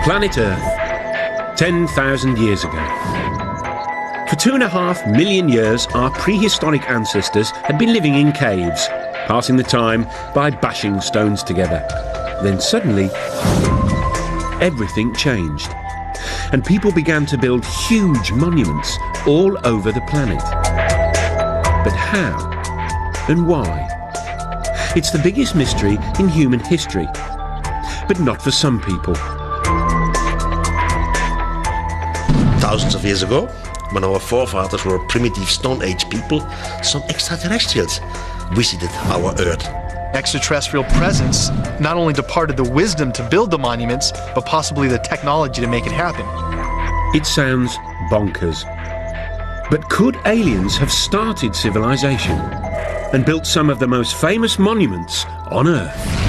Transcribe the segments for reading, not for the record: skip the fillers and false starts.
Planet Earth, 10,000 years ago. For 2.5 million years, our prehistoric ancestors had been living in caves, passing the time by bashing stones together. Then suddenly, everything changed, and people began to build huge monuments all over the planet. But how and why? It's the biggest mystery in human history, but not for some people. Thousands of years ago, when our forefathers were primitive Stone Age people, some extraterrestrials visited our Earth. Extraterrestrial presence not only departed the wisdom to build the monuments, but possibly the technology to make it happen. It sounds bonkers. But could aliens have started civilization and built some of the most famous monuments on Earth?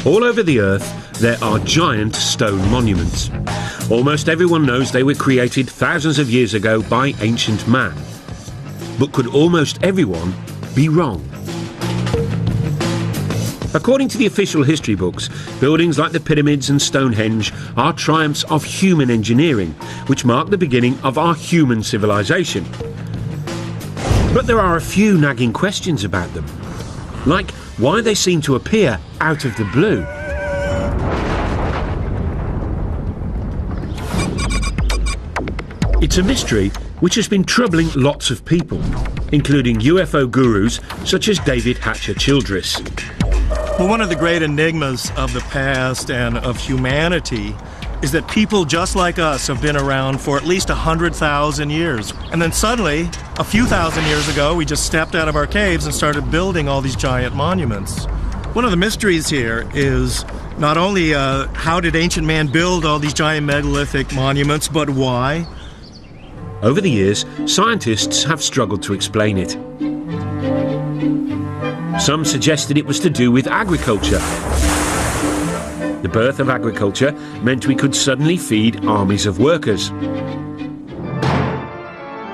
All over the Earth, there are giant stone monuments. Almost everyone knows they were created thousands of years ago by ancient man. But could almost everyone be wrong? According to the official history books, buildings like the pyramids and Stonehenge are triumphs of human engineering, which mark the beginning of our human civilization. But there are a few nagging questions about them, like why they seem to appear out of the blue. It's a mystery which has been troubling lots of people, including UFO gurus such as David Hatcher Childress. Well, one of the great enigmas of the past and of humanity is that people just like us have been around for at least 100,000 years. And then suddenly, a few thousand years ago, we just stepped out of our caves and started building all these giant monuments. One of the mysteries here is not only how did ancient man build all these giant megalithic monuments, but why? Over the years, scientists have struggled to explain it. Some suggested it was to do with agriculture. The birth of agriculture meant we could suddenly feed armies of workers.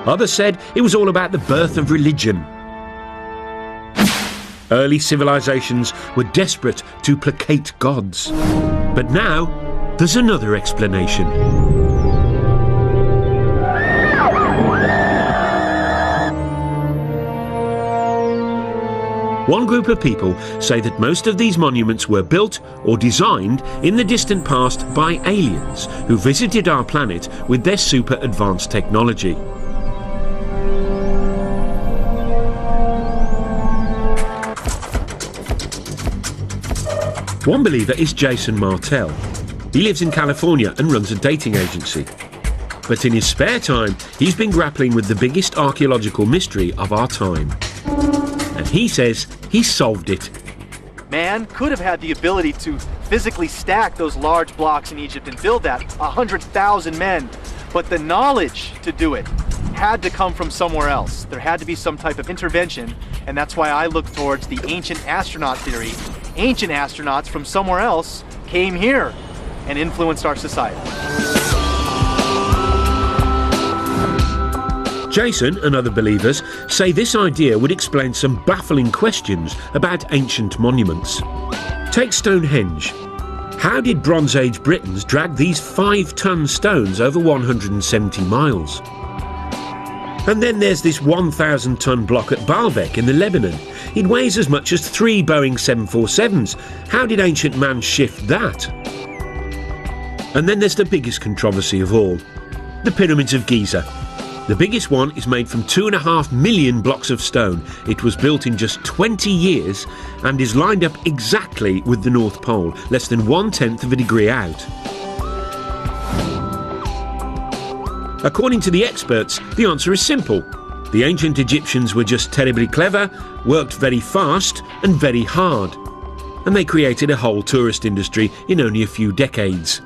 Others said it was all about the birth of religion. Early civilizations were desperate to placate gods. But now, there's another explanation. One group of people say that most of these monuments were built or designed in the distant past by aliens who visited our planet with their super advanced technology. One believer is Jason Martell. He lives in California and runs a dating agency. But in his spare time, he's been grappling with the biggest archaeological mystery of our time. And he says he solved it. Man could have had the ability to physically stack those large blocks in Egypt and build that, 100,000 men. But the knowledge to do it had to come from somewhere else. There had to be some type of intervention, and that's why I look towards the ancient astronaut theory. Ancient astronauts from somewhere else came here and influenced our society. Jason and other believers say this idea would explain some baffling questions about ancient monuments. Take Stonehenge. How did Bronze Age Britons drag these 5-ton stones over 170 miles? And then there's this 1,000-ton block at Baalbek in the Lebanon. It weighs as much as 3 Boeing 747s. How did ancient man shift that? And then there's the biggest controversy of all, the Pyramids of Giza. The biggest one is made from 2.5 million blocks of stone. It was built in just 20 years and is lined up exactly with the North Pole, less than 1/10 of a degree out. According to the experts, the answer is simple. The ancient Egyptians were just terribly clever, worked very fast and very hard. And they created a whole tourist industry in only a few decades.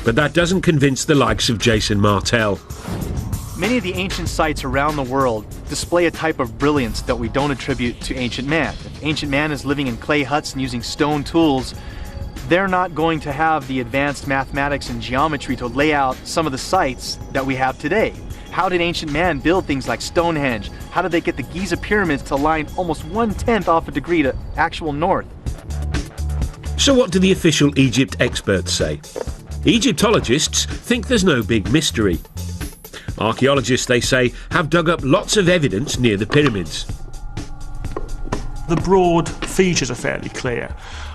But that doesn't convince the likes of Jason Martell. Many of the ancient sites around the world display a type of brilliance that we don't attribute to ancient man. If ancient man is living in clay huts and using stone tools, they're not going to have the advanced mathematics and geometry to lay out some of the sites that we have today. How did ancient man build things like Stonehenge? How did they get the Giza pyramids to line almost 1/10 off a degree to actual north? So what do the official Egypt experts say? Egyptologists think there's no big mystery. Archaeologists, they say, have dug up lots of evidence near the pyramids. The broad features are fairly clear.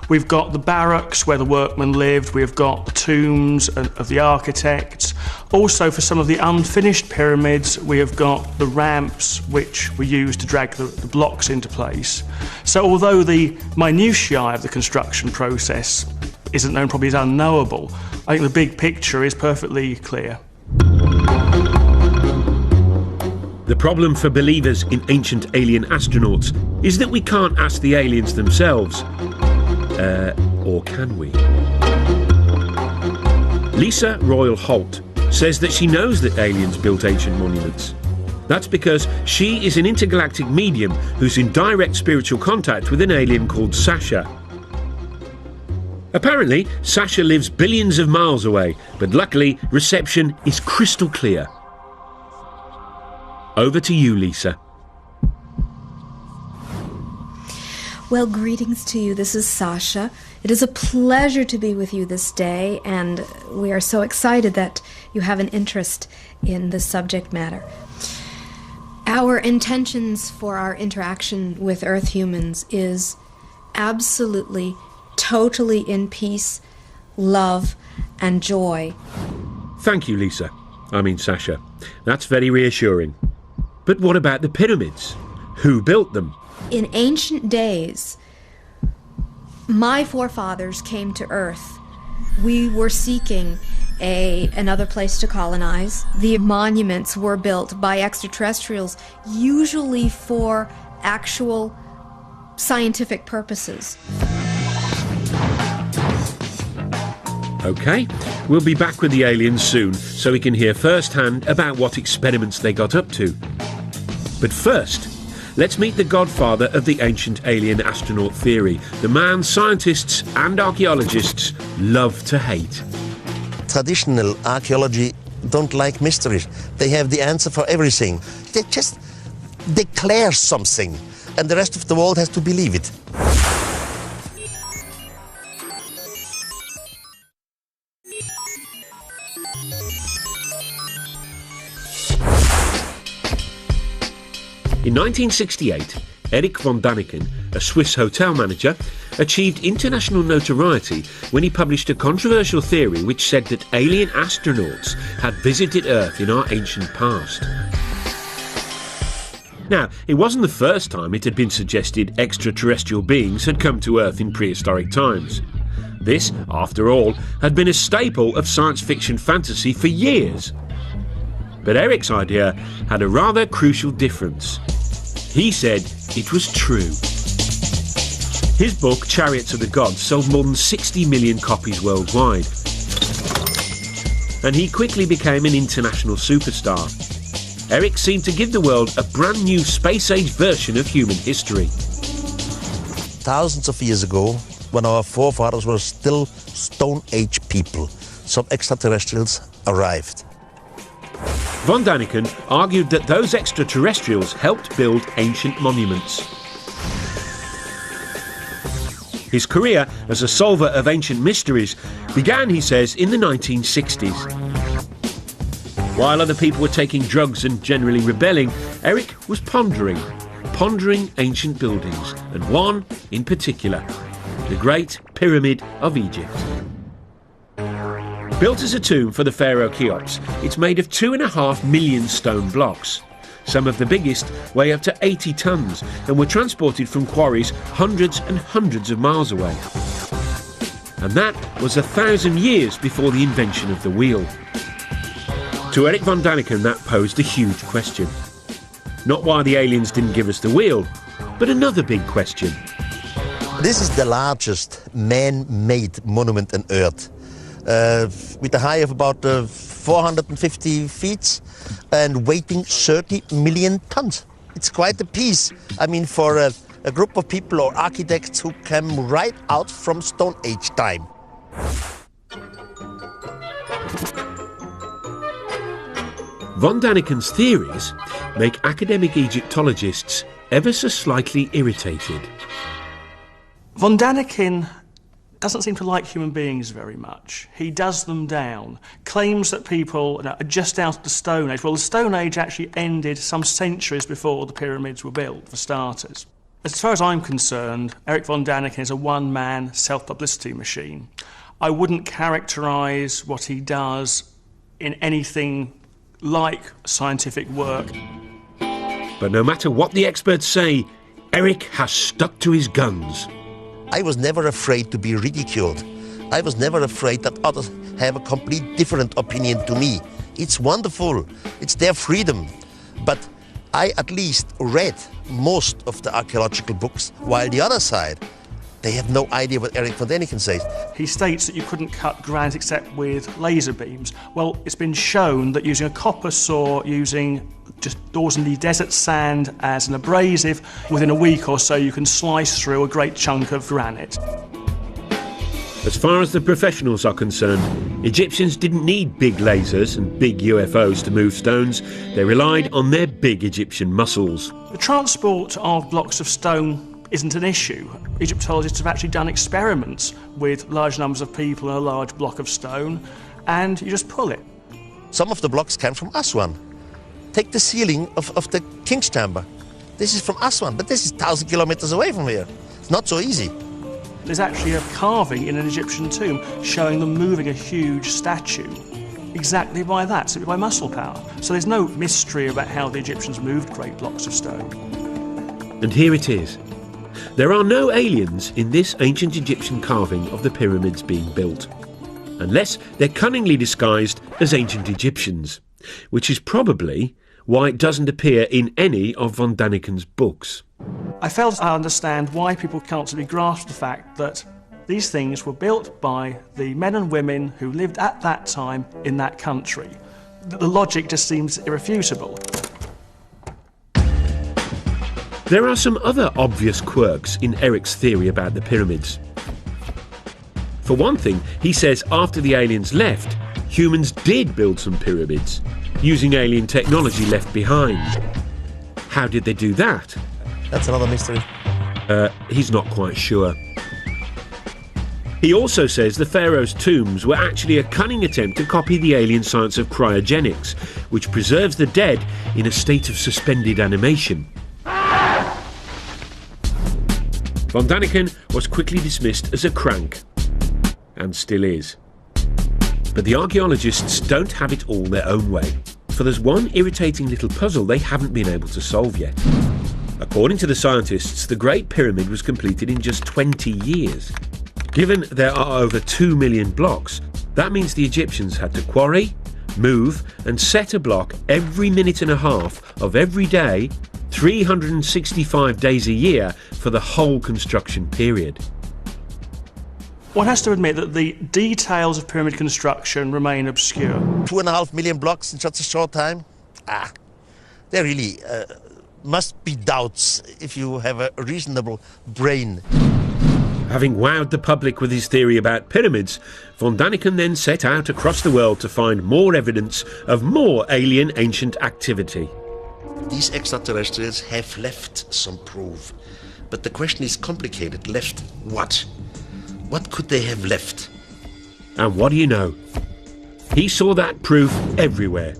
We've got the barracks where the workmen lived, we've got the tombs of the architects. Also, for some of the unfinished pyramids, we have got the ramps which were used to drag the blocks into place. So although the minutiae of the construction process isn't known, probably is unknowable, I think the big picture is perfectly clear. The problem for believers in ancient alien astronauts is that we can't ask the aliens themselves. Or can we? Lisa Royal Holt says that she knows that aliens built ancient monuments. That's because she is an intergalactic medium who's in direct spiritual contact with an alien called Sasha. Apparently, Sasha lives billions of miles away, but luckily, reception is crystal clear. Over to you, Lisa. Well, greetings to you. This is Sasha. It is a pleasure to be with you this day, and we are so excited that you have an interest in this subject matter. Our intentions for our interaction with Earth humans is absolutely, totally in peace, love, and joy. Thank you, Lisa. I mean, Sasha. That's very reassuring. But what about the pyramids? Who built them? In ancient days, my forefathers came to Earth. We were seeking another place to colonize. The monuments were built by extraterrestrials, usually for actual scientific purposes. OK, we'll be back with the aliens soon so we can hear firsthand about what experiments they got up to. But first, let's meet the godfather of the ancient alien astronaut theory, the man scientists and archaeologists love to hate. Traditional archaeology don't like mysteries. They have the answer for everything. They just declare something, and the rest of the world has to believe it. In 1968, Erich von Däniken, a Swiss hotel manager, achieved international notoriety when he published a controversial theory which said that alien astronauts had visited Earth in our ancient past. Now, it wasn't the first time it had been suggested extraterrestrial beings had come to Earth in prehistoric times. This, after all, had been a staple of science fiction fantasy for years. But Erich's idea had a rather crucial difference. He said it was true. His book, Chariots of the Gods, sold more than 60 million copies worldwide. And he quickly became an international superstar. Erich seemed to give the world a brand new space-age version of human history. Thousands of years ago, when our forefathers were still Stone Age people, some extraterrestrials arrived. Von Däniken argued that those extraterrestrials helped build ancient monuments. His career as a solver of ancient mysteries began, he says, in the 1960s. While other people were taking drugs and generally rebelling, Erich was pondering ancient buildings, and one in particular, the Great Pyramid of Egypt. Built as a tomb for the pharaoh Cheops, it's made of 2.5 million stone blocks. Some of the biggest weigh up to 80 tons and were transported from quarries hundreds and hundreds of miles away. And that was 1,000 years before the invention of the wheel. To Erich von Däniken, that posed a huge question. Not why the aliens didn't give us the wheel, but another big question. This is the largest man-made monument on Earth, with a height of about 450 feet and weighing 30 million tons. It's quite a piece. I mean, for a group of people or architects who came right out from Stone Age time. Von Daniken's theories make academic Egyptologists ever so slightly irritated. Von Daniken doesn't seem to like human beings very much. He does them down, claims that people are just out of the Stone Age. Well, the Stone Age actually ended some centuries before the pyramids were built, for starters. As far as I'm concerned, Eric von Daniken is a one-man self-publicity machine. I wouldn't characterise what he does in anything like scientific work. But no matter what the experts say, Eric has stuck to his guns. I was never afraid to be ridiculed. I was never afraid that others have a complete different opinion to me. It's wonderful. It's their freedom. But I at least read most of the archaeological books, while the other side, they have no idea what Eric von Daniken says. He states that you couldn't cut granite except with laser beams. Well, it's been shown that using a copper saw, using just ordinary desert sand as an abrasive, within a week or so you can slice through a great chunk of granite. As far as the professionals are concerned, Egyptians didn't need big lasers and big UFOs to move stones. They relied on their big Egyptian muscles. The transport of blocks of stone isn't an issue. Egyptologists have actually done experiments with large numbers of people in a large block of stone, and you just pull it. Some of the blocks came from Aswan. Take the ceiling of the King's Chamber. This is from Aswan, but this is 1,000 kilometers away from here. It's not so easy. There's actually a carving in an Egyptian tomb showing them moving a huge statue exactly by that, simply by muscle power. So there's no mystery about how the Egyptians moved great blocks of stone. And here it is. There are no aliens in this ancient Egyptian carving of the pyramids being built, unless they're cunningly disguised as ancient Egyptians, which is probably why it doesn't appear in any of von Daniken's books. I fail to understand why people can't simply grasp the fact that these things were built by the men and women who lived at that time in that country. The logic just seems irrefutable. There are some other obvious quirks in Eric's theory about the pyramids. For one thing, he says after the aliens left, humans did build some pyramids, using alien technology left behind. How did they do that? That's another mystery. He's not quite sure. He also says the pharaoh's tombs were actually a cunning attempt to copy the alien science of cryogenics, which preserves the dead in a state of suspended animation. Von Daniken was quickly dismissed as a crank, and still is. But the archaeologists don't have it all their own way, for there's one irritating little puzzle they haven't been able to solve yet. According to the scientists, the Great Pyramid was completed in just 20 years. Given there are over 2 million blocks, that means the Egyptians had to quarry, move and set a block every minute and a half of every day, 365 days a year for the whole construction period. One has to admit that the details of pyramid construction remain obscure. 2.5 million blocks in such a short time? There really must be doubts if you have a reasonable brain. Having wowed the public with his theory about pyramids, von Daniken then set out across the world to find more evidence of more alien ancient activity. These extraterrestrials have left some proof. But the question is complicated. Left what? What could they have left? And what do you know? He saw that proof everywhere.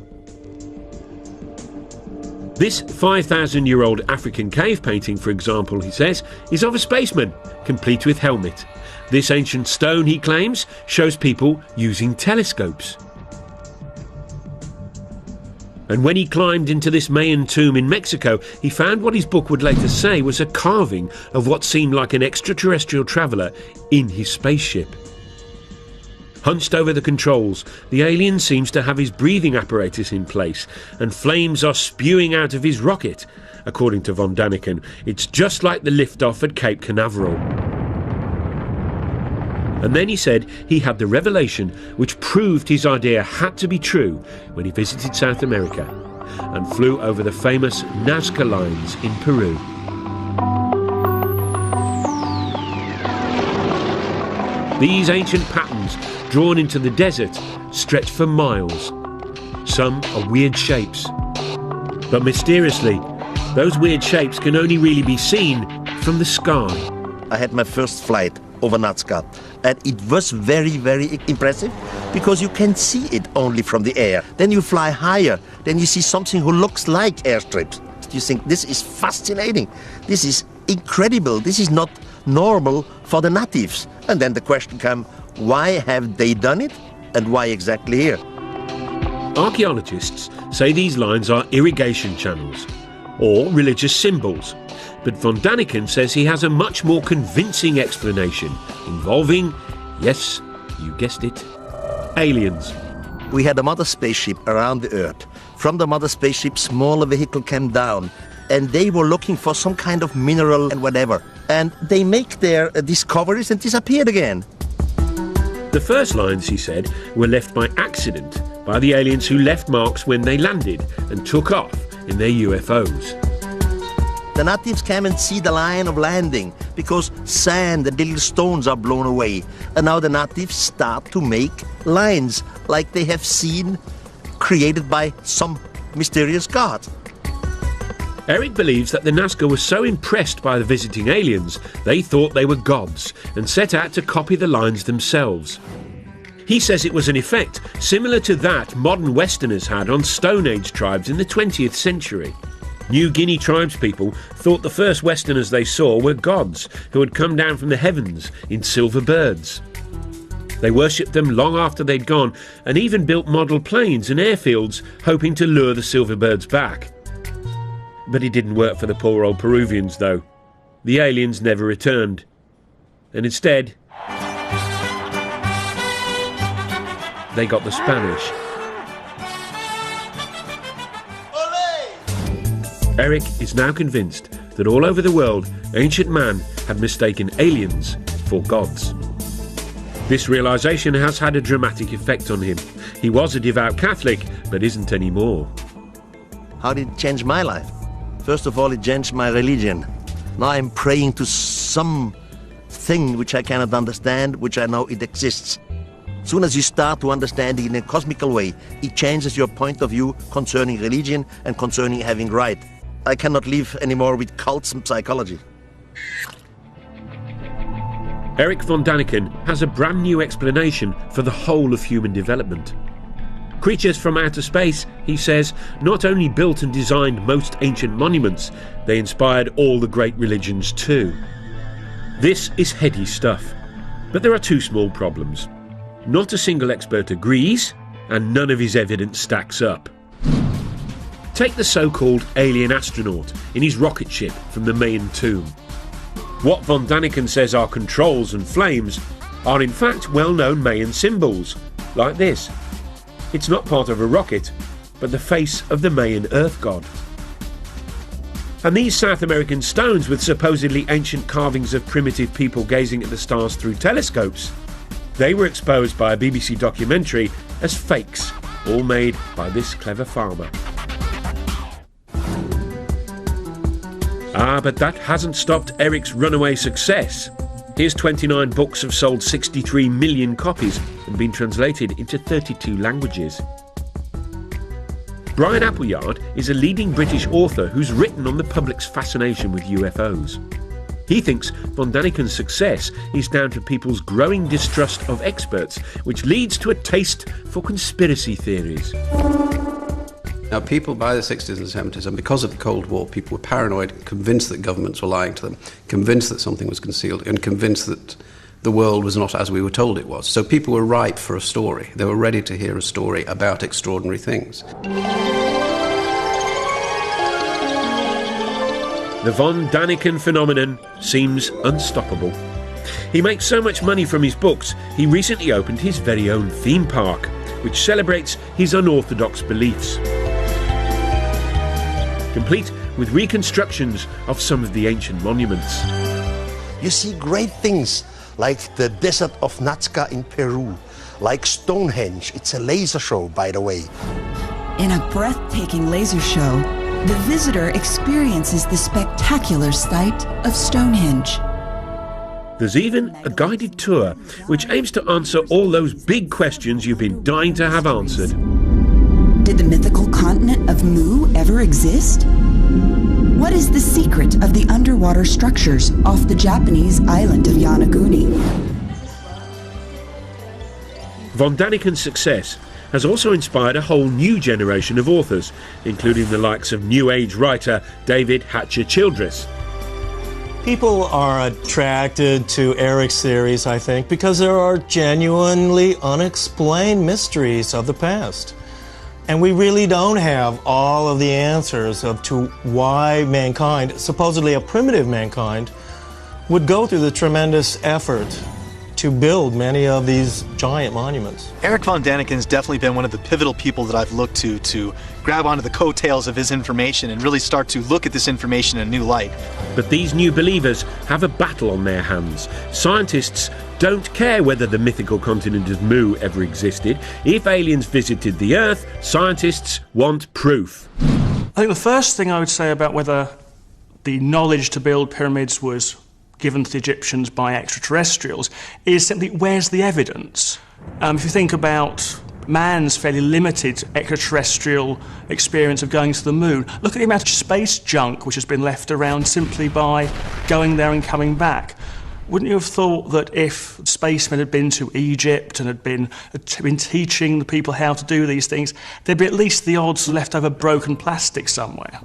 This 5,000-year-old African cave painting, for example, he says, is of a spaceman, complete with helmet. This ancient stone, he claims, shows people using telescopes. And when he climbed into this Mayan tomb in Mexico, he found what his book would later say was a carving of what seemed like an extraterrestrial traveller in his spaceship. Hunched over the controls, the alien seems to have his breathing apparatus in place, and flames are spewing out of his rocket. According to von Daniken, it's just like the liftoff at Cape Canaveral. And then he said he had the revelation which proved his idea had to be true when he visited South America and flew over the famous Nazca lines in Peru. These ancient patterns, drawn into the desert, stretch for miles. Some are weird shapes. But mysteriously, those weird shapes can only really be seen from the sky. I had my first flight over Nazca, and it was very, very impressive because you can see it only from the air. Then you fly higher, then you see something who looks like airstrips. You think, this is fascinating, this is incredible, this is not normal for the natives. And then the question comes, why have they done it, and why exactly here? Archaeologists say these lines are irrigation channels or religious symbols, but von Daniken says he has a much more convincing explanation involving, yes, you guessed it, aliens. We had a mother spaceship around the Earth. From the mother spaceship, smaller vehicle came down, and they were looking for some kind of mineral and whatever. And they make their discoveries and disappeared again. The first lines, he said, were left by accident by the aliens who left marks when they landed and took off in their UFOs. The natives came and see the line of landing because sand and little stones are blown away. And now the natives start to make lines like they have seen created by some mysterious god. Eric believes that the Nazca were so impressed by the visiting aliens, they thought they were gods and set out to copy the lines themselves. He says it was an effect similar to that modern Westerners had on Stone Age tribes in the 20th century. New Guinea tribespeople thought the first Westerners they saw were gods who had come down from the heavens in silver birds. They worshipped them long after they'd gone and even built model planes and airfields hoping to lure the silver birds back. But it didn't work for the poor old Peruvians, though. The aliens never returned. And instead, they got the Spanish. Eric is now convinced that all over the world, ancient man had mistaken aliens for gods. This realisation has had a dramatic effect on him. He was a devout Catholic, but isn't anymore. How did it change my life? First of all, it changed my religion. Now I'm praying to some thing which I cannot understand, which I know it exists. As soon as you start to understand it in a cosmical way, it changes your point of view concerning religion and concerning having right. I cannot live anymore with cults and psychology. Eric von Daniken has a brand new explanation for the whole of human development. Creatures from outer space, he says, not only built and designed most ancient monuments, they inspired all the great religions too. This is heady stuff, but there are two small problems. Not a single expert agrees, and none of his evidence stacks up. Take the so-called alien astronaut in his rocket ship from the Mayan tomb. What von Daniken says are controls and flames are in fact well-known Mayan symbols, like this. It's not part of a rocket, but the face of the Mayan earth god. And these South American stones with supposedly ancient carvings of primitive people gazing at the stars through telescopes, they were exposed by a BBC documentary as fakes, all made by this clever farmer. But that hasn't stopped Eric's runaway success. His 29 books have sold 63 million copies and been translated into 32 languages. Brian Appleyard is a leading British author who's written on the public's fascination with UFOs. He thinks von Daniken's success is down to people's growing distrust of experts, which leads to a taste for conspiracy theories. Now, people by the 60s and 70s, and because of the Cold War, people were paranoid, convinced that governments were lying to them, convinced that something was concealed, and convinced that the world was not as we were told it was. So people were ripe for a story. They were ready to hear a story about extraordinary things. The von Daniken phenomenon seems unstoppable. He makes so much money from his books, he recently opened his very own theme park, which celebrates his unorthodox beliefs. Complete with reconstructions of some of the ancient monuments. You see great things like the desert of Nazca in Peru, like Stonehenge. It's a laser show, by the way. In a breathtaking laser show, the visitor experiences the spectacular sight of Stonehenge. There's even a guided tour which aims to answer all those big questions you've been dying to have answered. Did the mythical continent of Mu ever exist? What is the secret of the underwater structures off the Japanese island of Yonaguni? Von Daniken's success has also inspired a whole new generation of authors, including the likes of New Age writer David Hatcher Childress. People are attracted to Eric's theories, I think, because there are genuinely unexplained mysteries of the past. And we really don't have all of the answers to why mankind, supposedly a primitive mankind, would go through the tremendous effort to build many of these giant monuments. Eric von Daniken's definitely been one of the pivotal people that I've looked to grab onto the coattails of his information and really start to look at this information in a new light. But these new believers have a battle on their hands. Scientists don't care whether the mythical continent of Mu ever existed. If aliens visited the Earth, scientists want proof. I think the first thing I would say about whether the knowledge to build pyramids was given to the Egyptians by extraterrestrials is simply, where's the evidence? If you think about man's fairly limited extraterrestrial experience of going to the moon, look at the amount of space junk which has been left around simply by going there and coming back. Wouldn't you have thought that if spacemen had been to Egypt and had been teaching the people how to do these things, there'd be at least the odds of leftover broken plastic somewhere?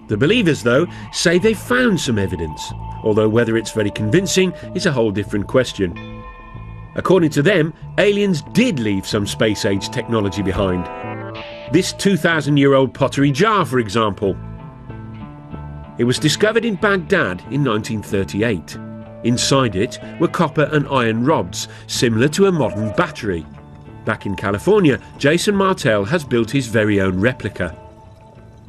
The believers, though, say they've found some evidence, although whether it's very convincing is a whole different question. According to them, aliens did leave some space-age technology behind. This 2,000-year-old pottery jar, for example. It was discovered in Baghdad in 1938. Inside it were copper and iron rods, similar to a modern battery. Back in California, Jason Martell has built his very own replica.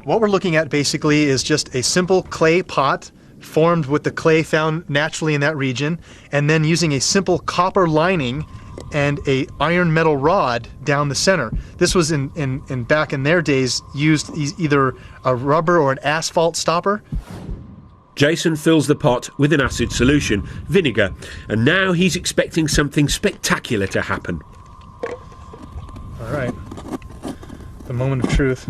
What we're looking at basically is just a simple clay pot formed with the clay found naturally in that region, and then using a simple copper lining and a iron metal rod down the center. This was in back in their days used either a rubber or an asphalt stopper. Jason fills the pot with an acid solution, vinegar, and now he's expecting something spectacular to happen. All right, the moment of truth.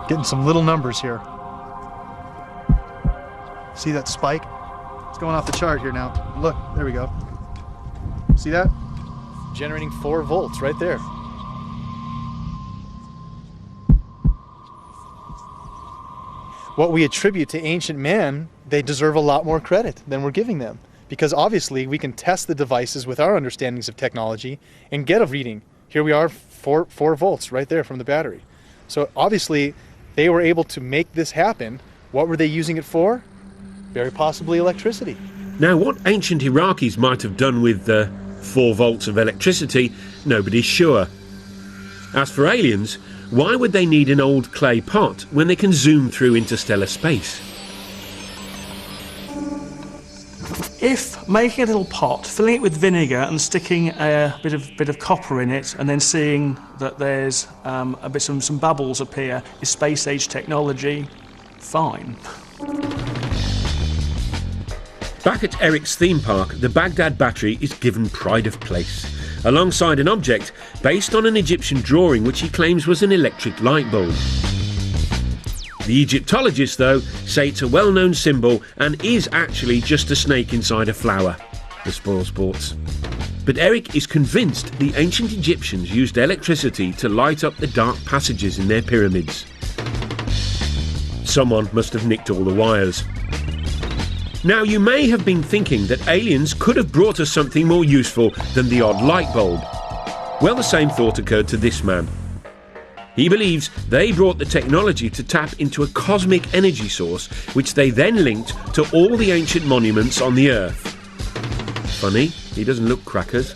Getting some little numbers here. See that spike? It's going off the chart here now. Look, there we go. See that? Generating 4 volts right there. What we attribute to ancient man, they deserve a lot more credit than we're giving them. Because obviously we can test the devices with our understandings of technology and get a reading. Here we are, 4 volts right there from the battery. So obviously they were able to make this happen. What were they using it for? Very possibly electricity. Now, what ancient Iraqis might have done with 4 volts of electricity, nobody's sure. As for aliens, why would they need an old clay pot when they can zoom through interstellar space? If making a little pot, filling it with vinegar and sticking a bit of copper in it, and then seeing that there's some bubbles appear, is space-age technology, fine. Back at Eric's theme park, the Baghdad battery is given pride of place, alongside an object based on an Egyptian drawing which he claims was an electric light bulb. The Egyptologists, though, say it's a well-known symbol and is actually just a snake inside a flower. The spoil sports. But Eric is convinced the ancient Egyptians used electricity to light up the dark passages in their pyramids. Someone must have nicked all the wires. Now, you may have been thinking that aliens could have brought us something more useful than the odd light bulb. Well, the same thought occurred to this man. He believes they brought the technology to tap into a cosmic energy source, which they then linked to all the ancient monuments on the Earth. Funny? He doesn't look crackers.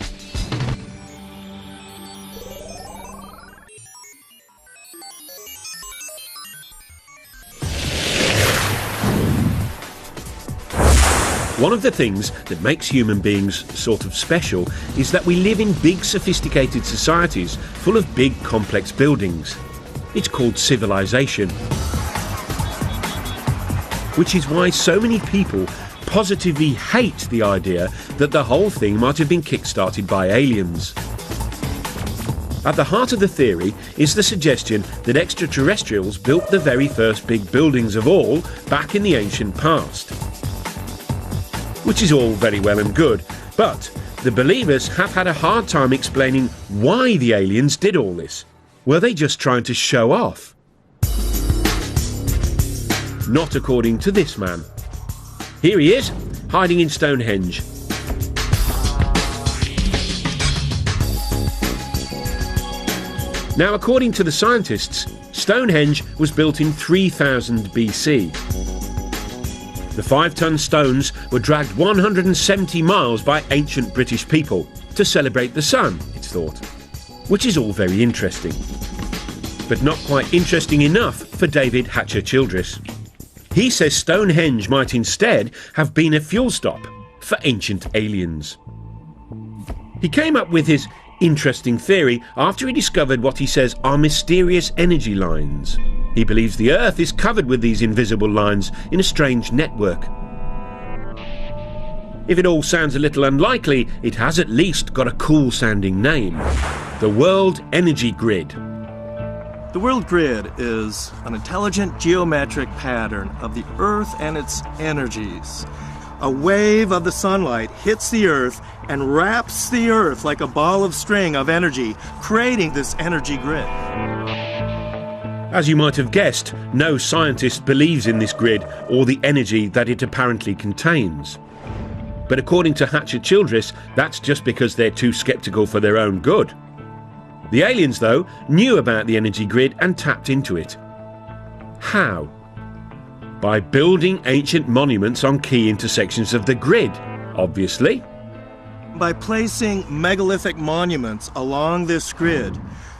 One of the things that makes human beings sort of special is that we live in big, sophisticated societies full of big, complex buildings. It's called civilization. Which is why so many people positively hate the idea that the whole thing might have been kick-started by aliens. At the heart of the theory is the suggestion that extraterrestrials built the very first big buildings of all back in the ancient past. Which is all very well and good, but the believers have had a hard time explaining why the aliens did all this. Were they just trying to show off? Not according to this man. Here he is, hiding in Stonehenge. Now, according to the scientists, Stonehenge was built in 3000 BC. The 5-ton stones were dragged 170 miles by ancient British people to celebrate the sun, it's thought. Which is all very interesting. But not quite interesting enough for David Hatcher-Childress. He says Stonehenge might instead have been a fuel stop for ancient aliens. He came up with his interesting theory after he discovered what he says are mysterious energy lines. He believes the Earth is covered with these invisible lines in a strange network. If it all sounds a little unlikely, it has at least got a cool-sounding name. The World Energy Grid. The world grid is an intelligent geometric pattern of the Earth and its energies. A wave of the sunlight hits the Earth and wraps the Earth like a ball of string of energy, creating this energy grid. As you might have guessed, no scientist believes in this grid or the energy that it apparently contains. But according to Hatcher-Childress, that's just because they're too sceptical for their own good. The aliens, though, knew about the energy grid and tapped into it. How? By building ancient monuments on key intersections of the grid, obviously. By placing megalithic monuments along this grid,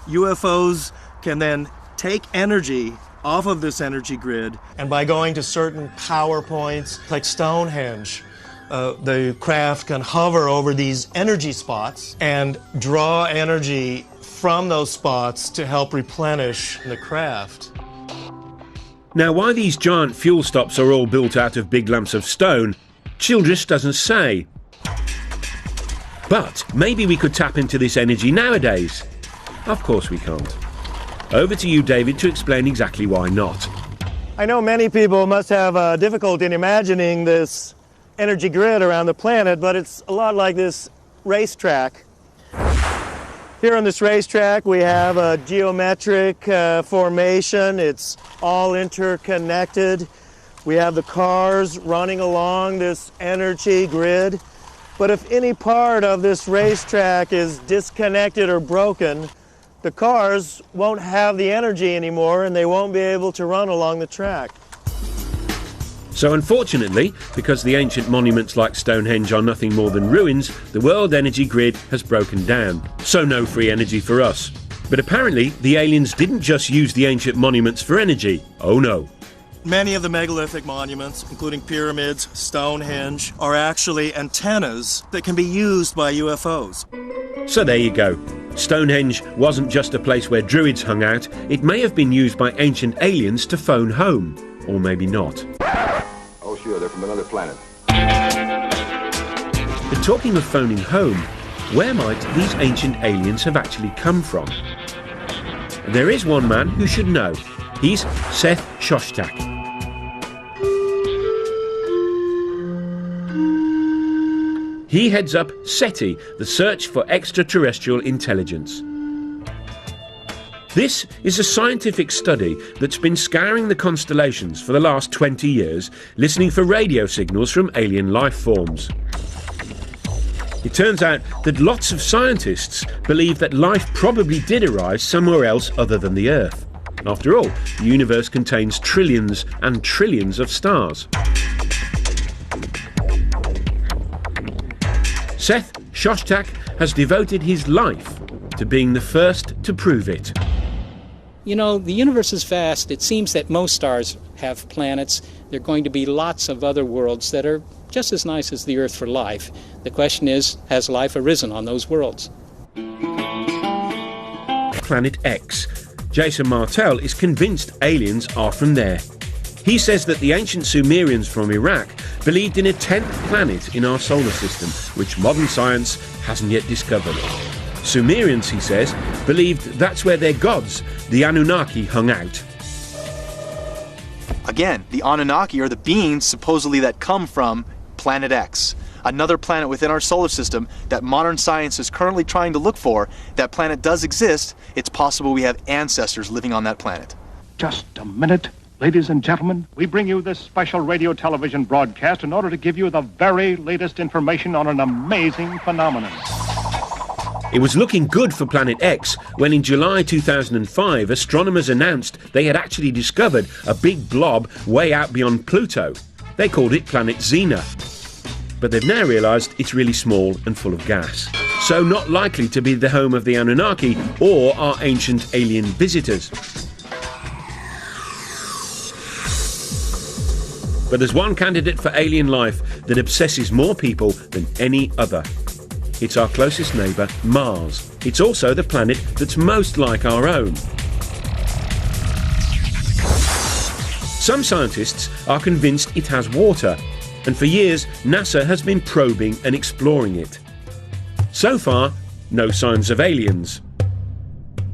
UFOs can then take energy off of this energy grid, and by going to certain power points like Stonehenge, the craft can hover over these energy spots and draw energy from those spots to help replenish the craft. Now, why these giant fuel stops are all built out of big lumps of stone, Childress doesn't say. But maybe we could tap into this energy nowadays. Of course we can't. Over to you, David, to explain exactly why not. I know many people must have difficulty in imagining this energy grid around the planet, but it's a lot like this racetrack. Here on this racetrack we have a geometric formation. It's all interconnected. We have the cars running along this energy grid. But if any part of this racetrack is disconnected or broken, the cars won't have the energy anymore and they won't be able to run along the track. So unfortunately, because the ancient monuments like Stonehenge are nothing more than ruins, the world energy grid has broken down. So no free energy for us. But apparently, the aliens didn't just use the ancient monuments for energy. Oh no. Many of the megalithic monuments, including pyramids, Stonehenge, are actually antennas that can be used by UFOs. So there you go. Stonehenge wasn't just a place where druids hung out, it may have been used by ancient aliens to phone home. Or maybe not. Oh sure, they're from another planet. But talking of phoning home, where might these ancient aliens have actually come from? There is one man who should know. He's Seth Shostak. He heads up SETI, the Search for Extraterrestrial Intelligence. This is a scientific study that's been scouring the constellations for the last 20 years, listening for radio signals from alien life forms. It turns out that lots of scientists believe that life probably did arise somewhere else other than the Earth. After all, the universe contains trillions and trillions of stars. Seth Shostak has devoted his life to being the first to prove it. You know, the universe is vast. It seems that most stars have planets. There are going to be lots of other worlds that are just as nice as the Earth for life. The question is, has life arisen on those worlds? Planet X. Jason Martell is convinced aliens are from there. He says that the ancient Sumerians from Iraq believed in a 10th planet in our solar system, which modern science hasn't yet discovered. Sumerians, he says, believed that's where their gods, the Anunnaki, hung out. Again, the Anunnaki are the beings supposedly that come from Planet X, another planet within our solar system that modern science is currently trying to look for. That planet does exist. It's possible we have ancestors living on that planet. Just a minute. Ladies and gentlemen, we bring you this special radio television broadcast in order to give you the very latest information on an amazing phenomenon. It was looking good for Planet X when in July 2005 astronomers announced they had actually discovered a big blob way out beyond Pluto. They called it Planet Xena. But they've now realised it's really small and full of gas, so not likely to be the home of the Anunnaki or our ancient alien visitors. But there's one candidate for alien life that obsesses more people than any other. It's our closest neighbour, Mars. It's also the planet that's most like our own. Some scientists are convinced it has water, and for years NASA has been probing and exploring it. So far, no signs of aliens.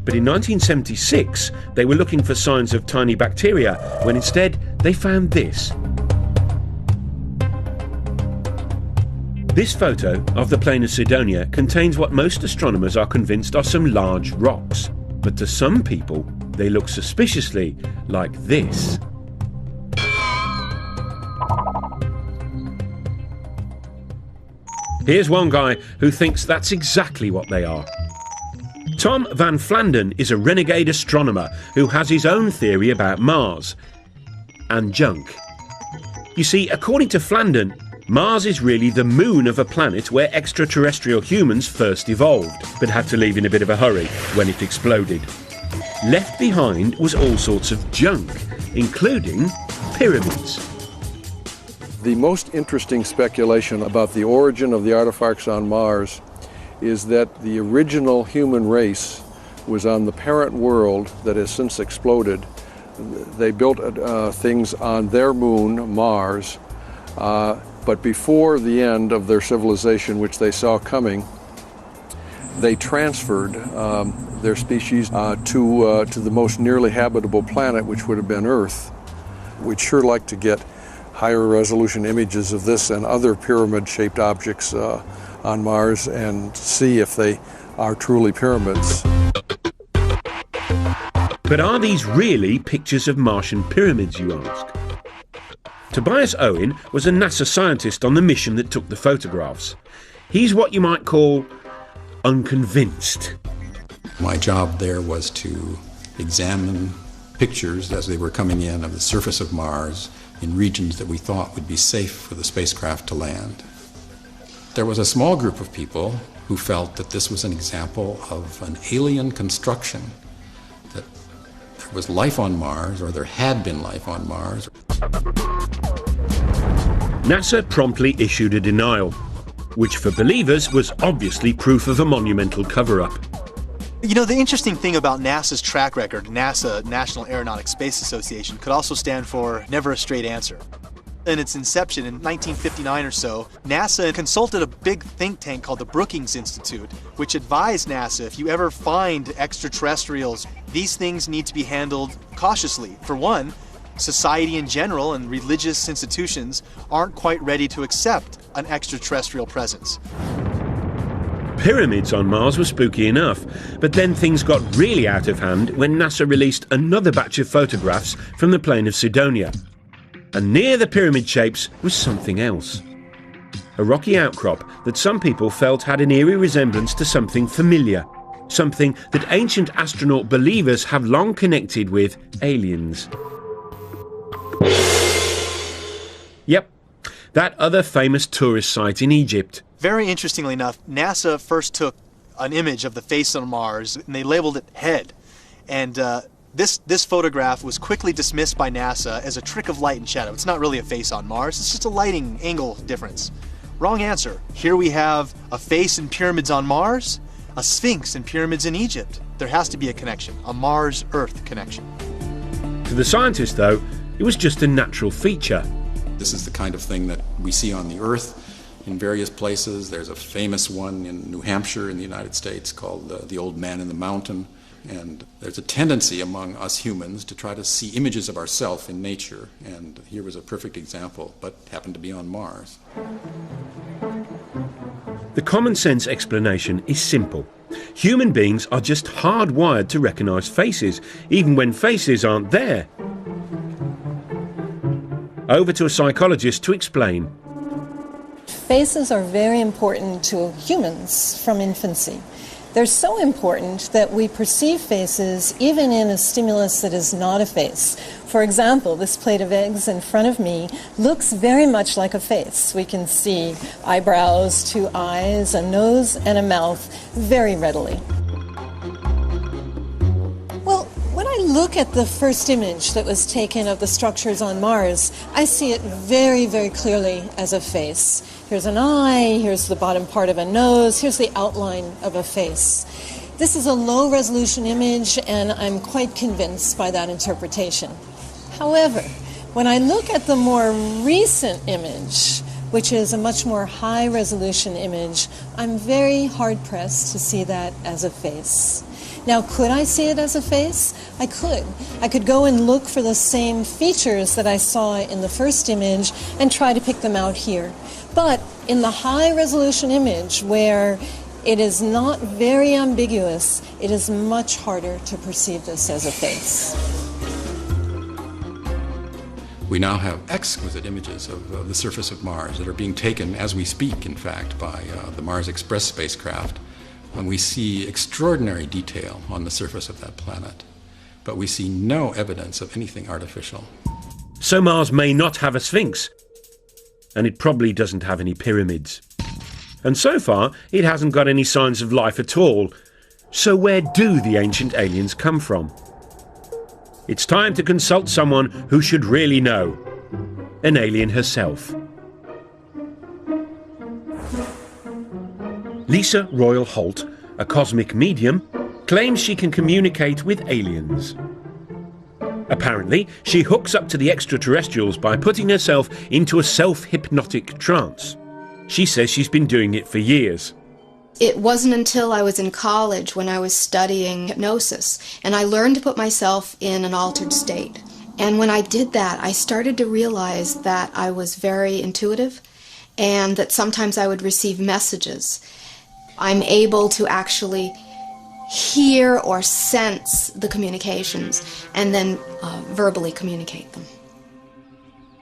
But in 1976, they were looking for signs of tiny bacteria, when instead they found this. This photo of the plain of Cydonia contains what most astronomers are convinced are some large rocks. But to some people, they look suspiciously like this. Here's one guy who thinks that's exactly what they are. Tom Van Flandern is a renegade astronomer who has his own theory about Mars and junk. You see, according to Flandern, Mars is really the moon of a planet where extraterrestrial humans first evolved, but had to leave in a bit of a hurry when it exploded. Left behind was all sorts of junk, including pyramids. The most interesting speculation about the origin of the artifacts on Mars is that the original human race was on the parent world that has since exploded. They built things on their moon, Mars, but before the end of their civilization, which they saw coming, they transferred their species to the most nearly habitable planet, which would have been Earth. We'd sure like to get higher resolution images of this and other pyramid-shaped objects on Mars and see if they are truly pyramids. But are these really pictures of Martian pyramids, you ask? Tobias Owen was a NASA scientist on the mission that took the photographs. He's what you might call unconvinced. My job there was to examine pictures as they were coming in of the surface of Mars in regions that we thought would be safe for the spacecraft to land. There was a small group of people who felt that this was an example of an alien construction, that there was life on Mars, or there had been life on Mars. NASA promptly issued a denial, which for believers was obviously proof of a monumental cover-up. You know, the interesting thing about NASA's track record, NASA, National Aeronautics Space Association, could also stand for never a straight answer. In its inception in 1959 or so, NASA consulted a big think tank called the Brookings Institute, which advised NASA, if you ever find extraterrestrials, these things need to be handled cautiously. For one, society in general and religious institutions aren't quite ready to accept an extraterrestrial presence. Pyramids on Mars were spooky enough, but then things got really out of hand when NASA released another batch of photographs from the plain of Cydonia. And near the pyramid shapes was something else. A rocky outcrop that some people felt had an eerie resemblance to something familiar, something that ancient astronaut believers have long connected with aliens. Yep, that other famous tourist site in Egypt. Very interestingly enough, NASA first took an image of the face on Mars and they labeled it head. And this photograph was quickly dismissed by NASA as a trick of light and shadow. It's not really a face on Mars, it's just a lighting angle difference. Wrong answer. Here we have a face in pyramids on Mars, a sphinx in pyramids in Egypt. There has to be a connection, a Mars-Earth connection. To the scientists, though, it was just a natural feature. This is the kind of thing that we see on the Earth in various places. There's a famous one in New Hampshire in the United States called the Old Man in the Mountain. And there's a tendency among us humans to try to see images of ourselves in nature. And here was a perfect example, but happened to be on Mars. The common sense explanation is simple. Human beings are just hardwired to recognise faces, even when faces aren't there. Over to a psychologist to explain. Faces are very important to humans from infancy. They're so important that we perceive faces even in a stimulus that is not a face. For example, this plate of eggs in front of me looks very much like a face. We can see eyebrows, two eyes, a nose, and a mouth very readily. Well, when I look at the first image that was taken of the structures on Mars, I see it very, very clearly as a face. Here's an eye, here's the bottom part of a nose, here's the outline of a face. This is a low-resolution image, and I'm quite convinced by that interpretation. However, when I look at the more recent image, which is a much more high-resolution image, I'm very hard-pressed to see that as a face. Now, could I see it as a face? I could. I could go and look for the same features that I saw in the first image and try to pick them out here. But in the high-resolution image, where it is not very ambiguous, it is much harder to perceive this as a face. We now have exquisite images of the surface of Mars that are being taken as we speak, in fact, by the Mars Express spacecraft. And we see extraordinary detail on the surface of that planet, but we see no evidence of anything artificial. So Mars may not have a sphinx, and it probably doesn't have any pyramids. And so far, it hasn't got any signs of life at all. So where do the ancient aliens come from? It's time to consult someone who should really know. An alien herself. Lisa Royal Holt, a cosmic medium, claims she can communicate with aliens. Apparently, she hooks up to the extraterrestrials by putting herself into a self-hypnotic trance. She says she's been doing it for years. It wasn't until I was in college when I was studying hypnosis, and I learned to put myself in an altered state. And when I did that, I started to realize that I was very intuitive and that sometimes I would receive messages. I'm able to actually hear or sense the communications and then verbally communicate them.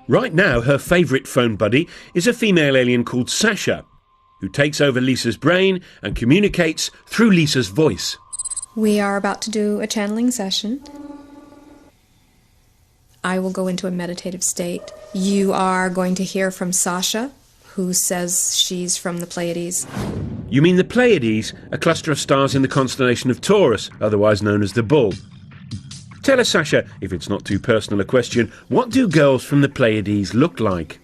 Right now, her favourite phone buddy is a female alien called Sasha, who takes over Lisa's brain and communicates through Lisa's voice. We are about to do a channeling session. I will go into a meditative state. You are going to hear from Sasha, who says she's from the Pleiades. You mean the Pleiades, a cluster of stars in the constellation of Taurus, otherwise known as the Bull. Tell us, Sasha, if it's not too personal a question, what do girls from the Pleiades look like?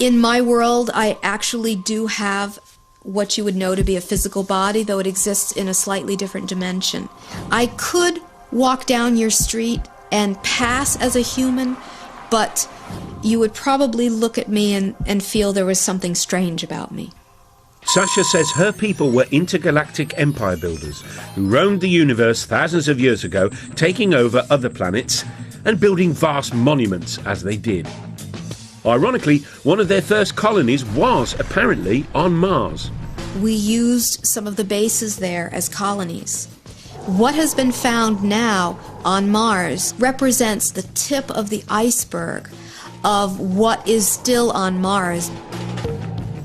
In my world, I actually do have what you would know to be a physical body, though it exists in a slightly different dimension. I could walk down your street and pass as a human, but you would probably look at me and feel there was something strange about me. Sasha says her people were intergalactic empire builders who roamed the universe thousands of years ago, taking over other planets and building vast monuments as they did. Ironically, one of their first colonies was apparently on Mars. We used some of the bases there as colonies. What has been found now on Mars represents the tip of the iceberg of what is still on Mars.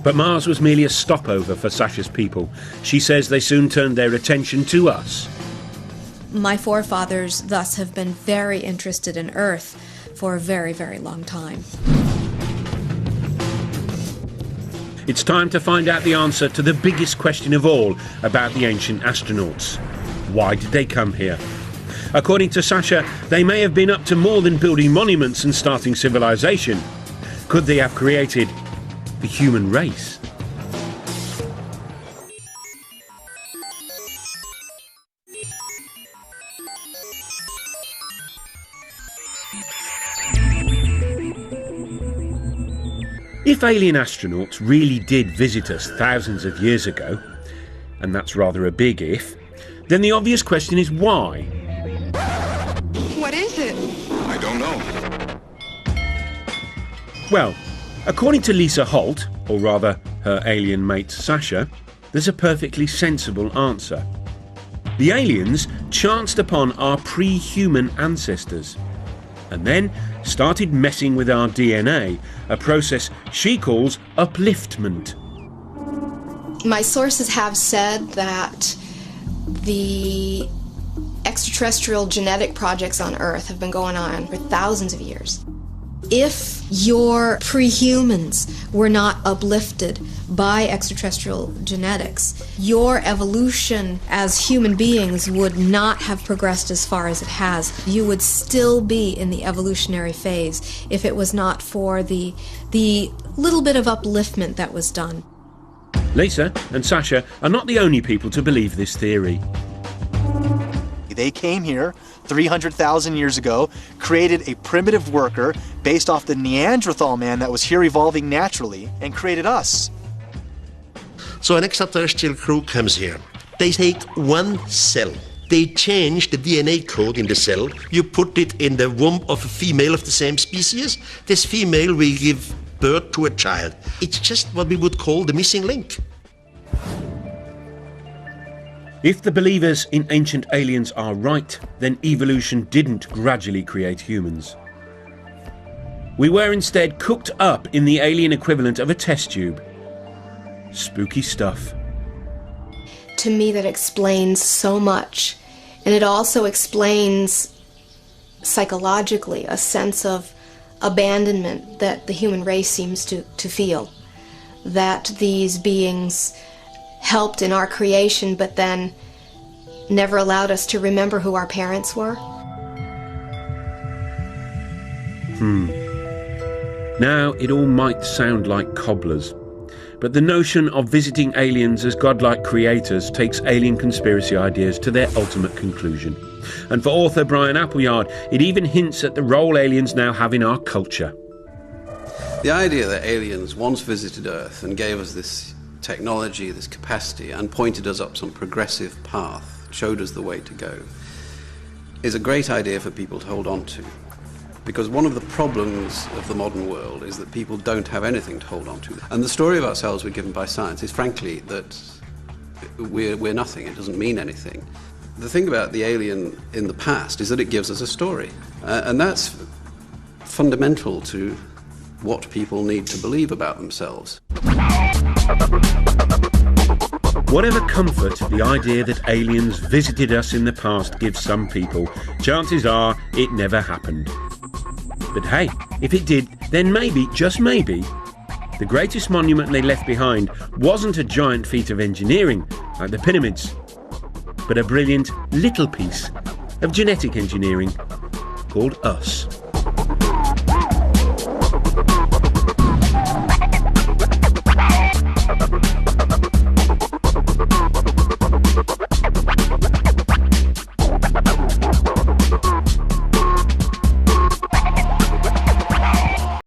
But Mars was merely a stopover for Sasha's people. She says they soon turned their attention to us. My forefathers thus have been very interested in Earth for a very, very long time. It's time to find out the answer to the biggest question of all about the ancient astronauts. Why did they come here? According to Sasha, they may have been up to more than building monuments and starting civilization. Could they have created the human race? If alien astronauts really did visit us thousands of years ago, and that's rather a big if, then the obvious question is why? What is it? I don't know. Well, according to Lisa Holt, or rather her alien mate Sasha, there's a perfectly sensible answer. The aliens chanced upon our pre-human ancestors and then started messing with our DNA, a process she calls upliftment. My sources have said that the extraterrestrial genetic projects on Earth have been going on for thousands of years. If your pre-humans were not uplifted by extraterrestrial genetics, your evolution as human beings would not have progressed as far as it has. You would still be in the evolutionary phase if it was not for the little bit of upliftment that was done. Lisa and Sasha are not the only people to believe this theory. They came here 300,000 years ago, created a primitive worker based off the Neanderthal man that was here evolving naturally, and created us. So an extraterrestrial crew comes here. They take one cell. They change the DNA code in the cell. You put it in the womb of a female of the same species. This female will give birth to a child. It's just what we would call the missing link. If the believers in ancient aliens are right, then evolution didn't gradually create humans. We were instead cooked up in the alien equivalent of a test tube. Spooky stuff. To me, that explains so much. And it also explains psychologically a sense of abandonment that the human race seems to feel. That these beings helped in our creation, but then never allowed us to remember who our parents were. Now, it all might sound like cobblers, but the notion of visiting aliens as godlike creators takes alien conspiracy ideas to their ultimate conclusion. And for author Brian Appleyard, it even hints at the role aliens now have in our culture. The idea that aliens once visited Earth and gave us this technology, this capacity, and pointed us up some progressive path, showed us the way to go, is a great idea for people to hold on to. Because one of the problems of the modern world is that people don't have anything to hold on to. And the story of ourselves we're given by science is frankly that we're nothing, it doesn't mean anything. The thing about the alien in the past is that it gives us a story. And that's fundamental to what people need to believe about themselves. Whatever comfort the idea that aliens visited us in the past gives some people, chances are it never happened. But hey, if it did, then maybe, just maybe, the greatest monument they left behind wasn't a giant feat of engineering like the pyramids, but a brilliant little piece of genetic engineering called us.